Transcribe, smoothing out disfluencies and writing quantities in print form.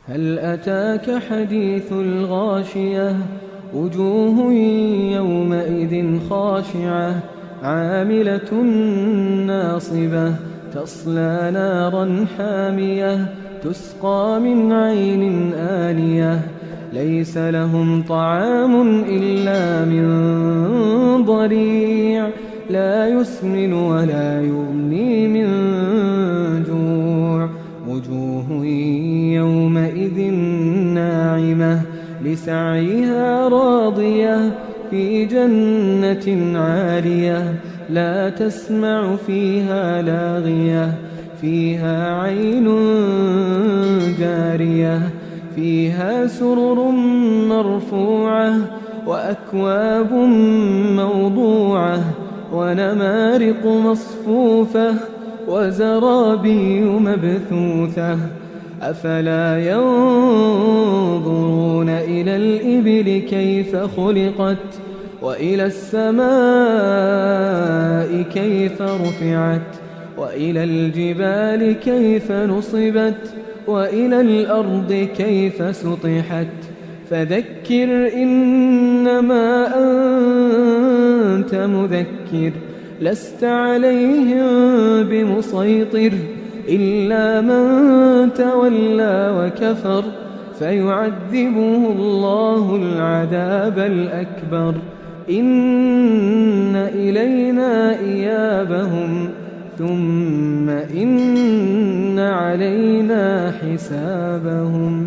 هل أتاك حديث الغاشية وجوه يومئذ خاشعة عاملة ناصبة تصلى نارا حامية تسقى من عين آنية ليس لهم طعام إلا من ضريع لا يسمن ولا يغني من جوع وجوه يومئذ ناعمة لسعيها راضية في جنة عالية لا تسمع فيها لاغية فيها عين جارية فيها سرر مرفوعة وأكواب موضوعة ونمارق مصفوفة وزرابي مبثوثة أفلا ينظرون إلى الإبل كيف خلقت وإلى السماء كيف رفعت وإلى الجبال كيف نصبت وإلى الأرض كيف سطحت فذكر إنما أنت مذكر لست عليهم بمسيطر إلا من تولى وكفر فيعذبه الله العذاب الأكبر إن إلينا إيابهم ثم إن علينا حسابهم